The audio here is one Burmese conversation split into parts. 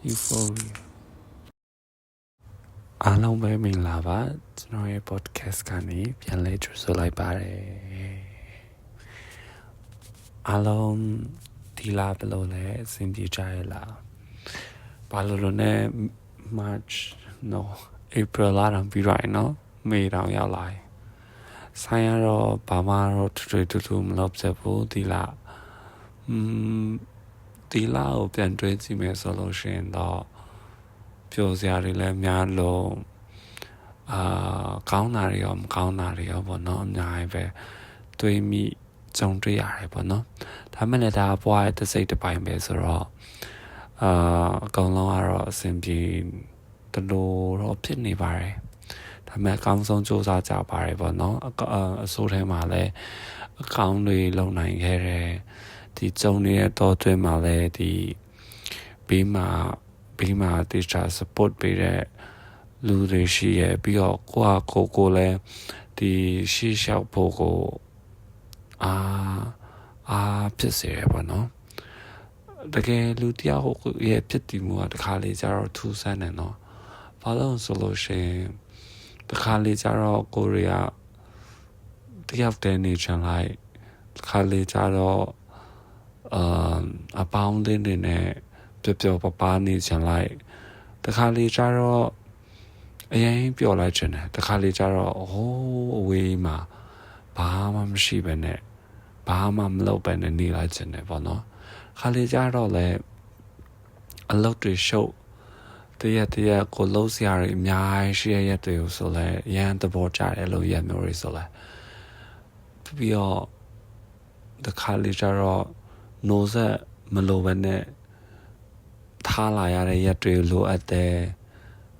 Euphoria အားလုံးပဲမင်္ဂလာပါကျွန်တော်ရဲ့ podcast ကနေပြန်လဲကြိုဆိုလိုက်ပါတယ်အားလုံးဒီလာဘယ်လိုလဲအဆင်ပြေကြရဲ့လားဘာလို့လဲ March no April လာတော့ပြီးတော့နော်မေတောင်ရောက်လာဆိုင်ရတော့ဘာမှတော့တူမလုပ်ချက်ဘူးဒီလာဒီလာကိုပြန်တွေးကြည့်မယ်ဆိုလို့ရှိရင်တော့ပျော်စရာတွေလည်းများလို့ကောင်းတာတွေရောမကောင်းတာတွေရောပေါ့နော်အများကြီးပဲတွေးမိကြုံတွေ့ရတယ်ပေါ့နော်ဒါမှလည်းဒါဘွားရဲ့တစ်စိတ်တစ်ပိုင်းပဲဆိုတော့အကောင်လုံးကတော့အဆင်ပြေတလို့တော့ဖြစ်နေပါတယ်ဒါမှအကောင်းဆုံးစူးစမ်းကြပါတယ်ပေါ့နော်အစိုးထဲမှာလည်းအကောင်းတွေလုံနိုင်ခဲ့တယ်ဒီကြုံနေတဲ့တော့တွင်းမှာလည်းဒီဘေးမှာteacher support ပေးတဲ့လူတွေရှိရပြီးတော့ကိုလည်းဒီရှေ့လျှောက်ဖို့ကိုဖြစ်စေရပါတော့တကယ်လူတယောက်ရဲ့ဖြစ်တည်မှုကတခါလေကျတော့ထူးဆန်းတယ်နော်ဘာလို့ဆိုလို့ရှိရင်တခါလေကျတော့ကိုရီးယားတယောက်တည်းနေချင်လိုက်တခါလေကျတော့အပေါင်းအသင်းတွေနဲ့ပျော်ပါနေချင်လိုက်တခါလေကျတော့အရင်ပြောလိုက်ချင်တယ်တခါလေကျတော့ဟိုးအဝေးမှာဘာမှမရှိဘဲနဲ့ဘာမှမလုပ်ဘဲနဲ့နေလိုက်ချင်တယ်ပေါ့နော်ခါလေကျတော့လည်းအလုပ်တွေရှုပ်တရက်ကိုလုံးစရာတွေအများကြီးရှိရတဲ့တွေကိုဆိုလဲရန်သဘောကျတယ်လို့ရမျိုးတွေဆိုလဲပြီးတော့တခါလေကျတော့နိုးဆက်မလိုဘဲနဲ့ထားလာရတဲ့ရက်တွေလိုအပ်တယ်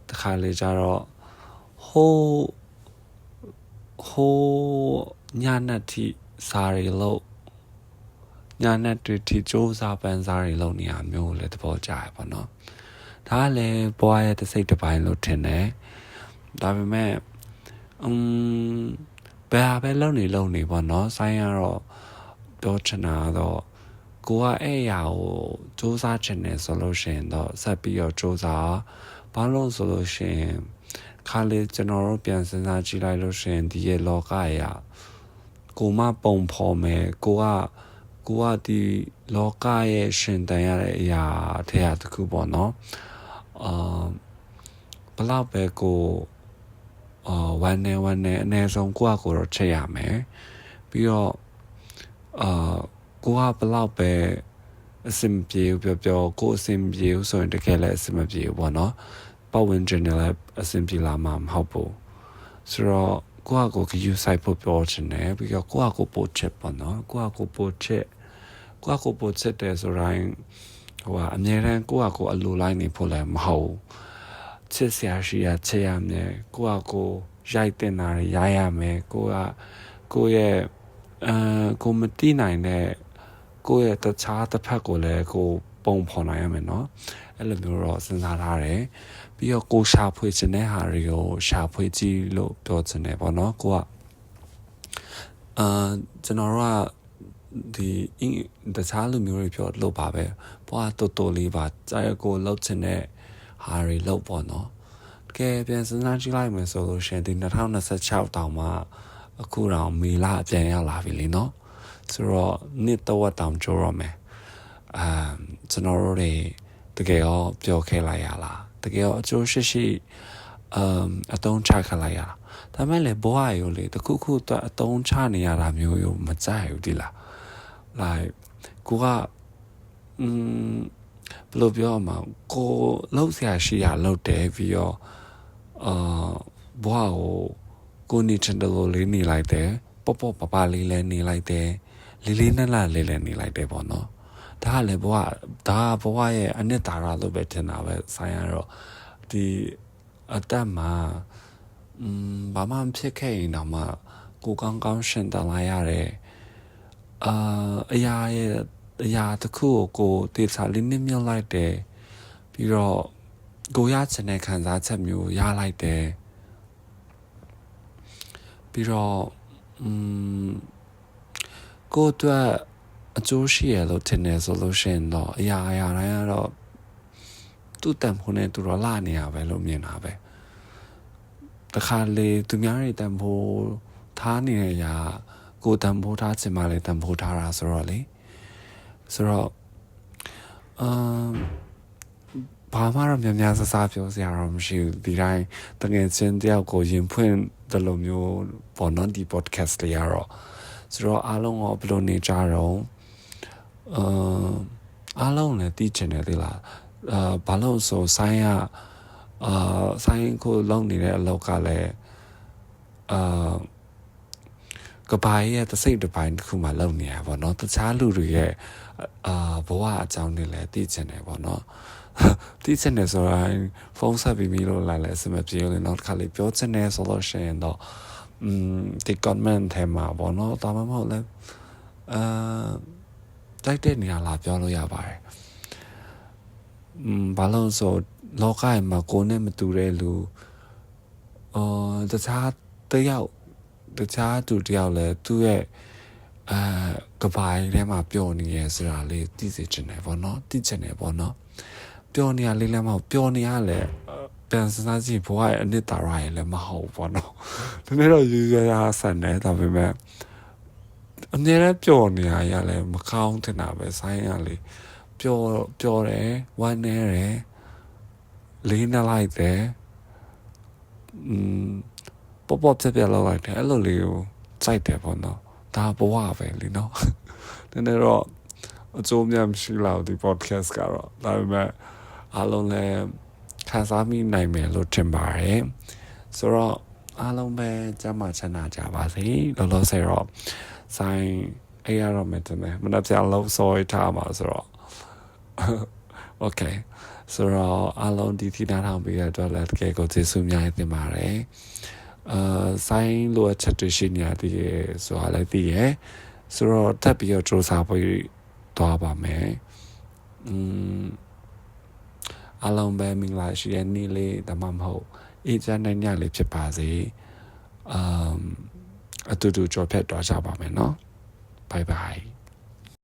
တခါလေကျတော့ဟိုးညနေထိစားရီလို့ညနေတွေထိစူးစမ်းပန်းစားရီလို့နေရာမျိုးလည်းသဘောကျရပါတော့ဒါလည်းဘွားရဲ့တစ်စိတ်တစ်ပိုင်းလို့ထင်တယ်ဒါပေမဲ့ဘယ်ဟာပဲလုံနေပေါ့နော်ဆိုင်ရတော့ပြောချင်တာတော့ကိုကအဲ့အရာကိုစူးစမ်းချင်တယ်ဆိုလို့ရှိရင်တော့ဆက်ပြီးတော့စူးစမ်းဘာလို့ဆိုလို့ရှိရင်ခါလေကျွန်တော်တို့ပြန်စဉ်းစားကြည့်လိုက်လို့ရှိရင်ဒီရဲ့လောကရာကိုမပုံဖော်မယ်ကိုကဒီလောကရဲ့ရှင်တန်ရတဲ့အရာတရားတစ်ခုပေါ့နော်ဘလောက်ပဲကိုวันနဲ့အနည်းဆုံးကိုတော့ချက်ရမယ်ပြီးတော့ကိုကဘလောက်ပဲအဆင်ပြေပြောကိုအဆင်ပြေဆိုရင်တကယ်လည်းအဆင်မပြေဘူးပေါ့နော်ပတ်ဝန်းကျင်လည်းအဆင်ပြေလာမှာမဟုတ်ဘူးဆိုတော့ကိုယူဆိုင်ဖို့ပြောချင်တယ်ပြီးတော့ကိုပို့ချက်ပေါ့နော်ကိုပို့ချက်တယ်ဆိုတိုင်းအမြဲတမ်းကိုအလိုလိုက်နေဖို့လည်းမဟုတ်ချစ်စရာရှိရချစ်ရမယ်ကိုရိုက်တင်တာရိုက်ရမယ်ကိုရဲ့ကိုမတိနိုင်တဲ့ကိုရဲ့တခြားတစ်ဖက်ကိုလည်းကိုပုံဖော်နိုင်ရမယ်နော်အဲ့လိုမျိုးတော့စဉ်းစားထားတယ်ပြီးတော့ကိုရှာဖွေခြင်းတဲ့ဟာတွေကိုရှာဖွေကြည့်လို့ပြောချင်တယ်ပေါ့နော်ကျွန်တော်တို့ကဒီတခြားလူမျိုးတွေပြောလို့ပါပဲဘွားတိုလေးပါကြာကိုလှုပ်ချင်တဲ့ဟာတွေလှုပ်ပေါ့နော်တကယ်ပြန်စဉ်းစားကြည့်လိုက်မယ်ဆိုလို့ရှိရင်ဒီ2026တောင်မှအခုတောင်မေလပြန်ရောက်လာပြီလေနော်ဆိုတော့နှစ်တော့တောင်ကြိုးရမယ်ကျွန်တော်တို့တွေတကယ်ရောပြောခဲ့လိုက်ရလားတကယ်ရောအကျိုးရှိအတုံးချခလိုက်ရတာဒါမဲ့လေဘွားရိုးလေတခုခုတော့အတုံးချနေရတာမျိုးရောမကြိုက်ဘူးဒီလားlike ကိုကဘယ်လိုပြောမှာကိုလှုပ်ရှားရှိရလှုပ်တယ်ပြီးတော့ဘွားကိုနေချင်တယ်လို့လေးနေလိုက်တယ်ပေါ့ပပလေးလည်းနေလိုက်တယ်လေးနက်လေးလည်းနေလိုက်တယ်ပေါ့နော်ဒါကလည်းဘွားရဲ့အနှစ်သာရလို့ပဲထင်တာပဲဆိုင်ရတော့ဒီအတက်မှာဘာမှဖြစ်ခဲ့ရင်တော့မှကိုကောင်းရှင်တန်လာရတယ်အရာတစ်ခုကိုတေချာလေးနစ်မြုပ်လိုက်တယ်ပြီးတော့ကိုရချင်တဲ့ခံစားချက်မျိုးရလိုက်တယ်ပြီးတော့ကိုအတွက် အကျိုးရှိရလို့ထင်တယ်ဆိုလို့ရှိရင်တော့အရာတိုင်းကတော့သူ့တန်ဖိုးနဲ့သူတော့လာနေရပဲလို့မြင်တာပဲတခါလေသူများတွေတန်ဖိုးထားနေရရာကိုတန်ဖိုးထားချင်မှလည်းတန်ဖိုးထားတာဆိုတော့လေဆိုတော့ဘာမှတော့များဆဆပြောစရာတော့မရှိဘူးဒီတိုင်းတကယ်ချင်းတယောက်ကိုရင်ဖွင့်တယ်လို့မျိုးပေါ်နော်ဒီ podcast လေးရတော့ဆိုတော့အားလုံးကဘယ်လိုနေကြတော့အားလုံးလည်းသိချင်တယ်ဒီလားဘာလို့ဆိုဆိုင်ကိုလုံနေတဲ့အလောက်ကလည်းကဘာရဲ့တစ်စိတ်တစ်ပိုင်းတစ်ခုမှလုံနေရပါတော့တခြားလူတွေရဲ့ဘဝအကြောင်းတွေလည်းသိချင်တယ်ပေါ့နော်သိချင်တယ်ဆိုရင်ဖုန်းဆက်ပြီးမိလို့လာလဲစမပြေလို့နောက်တစ်ခါလေးပြောချင်တယ်ဆိုလို့ရှိရင်တော့ဒီ comment ထဲမှာပေါ့နော်ဒါမှမဟုတ်လဲတိုက်တဲ့နေရာလာပြောလို့ရပါတယ်ဘာလို့ဆိုလောကမှာကိုယ်နဲ့မတူတဲ့လူတခြားသူတယောက်လဲသူ့ရဲ့ကဘာထဲမှာပျော်နေရဆိုတာလေးသိစေချင်တယ်ပေါ့နော်သိချင်တယ်ပေါ့နော်ပျော်နေရလေးလည်းမဟုတ်ပျော်နေရလဲပြန်စဉ်းစားကြည့်ဘဝရဲ့အနှစ်သာရရဲ့လည်းမဟုတ်ပေါ့နော်ဒီနေ့တော့ယူရတာဆန်တယ်ဒါပေမဲ့အနည်းနဲ့ပျော်နေရလည်းမကောင်းတင်တာပဲဆိုင်းရလေပျော်တယ်ဝမ်းနေတယ်လေးနေလိုက်တယ်ပေါ့ပြလောက်လိုက်တယ်အဲ့လိုလေးကိုစိုက်တယ်ပေါ့နော်ဒါဘဝပဲလीနော်နည်းနည်းတော့အကျိုးများမရှိလောက်ဒီ podcast ကတော့ဒါပေမဲ့အားလုံးလည်းခံစားမိနိုင်မယ်လို့ထင်ပါတယ်ဆိုတော့အားလုံးပဲကျမ်းမာချမ်းသာကြပါစေလောလောဆယ်တော့ဆိုင်အဲ့ရတော့မယ်တဲ့မနက်ဖြန်လုံးစောရထားမှာဆိုတော့ okay ဆိုတော့အားလုံးဒီထိနားထောင်ပြီးရတော့လည်းတကယ်ကိုကျေးဇူးများတင်ပါတယ်ဆိုင်လိုအချက်တွေရှိနေရတယ်ဆိုတာလည်းသိရဆိုတော့တက်ပြီးတော့စူးစမ်းပြီးသွားပါမယ်အားလုံးပဲမင်္ဂလာရှိတဲ့နေ့လေးဒါမှမဟုတ်အေးချမ်းတဲ့ညလေးဖြစ်ပါစေအတူတူကြော်ဖြတ်သွားကြပါမယ်နော် bye bye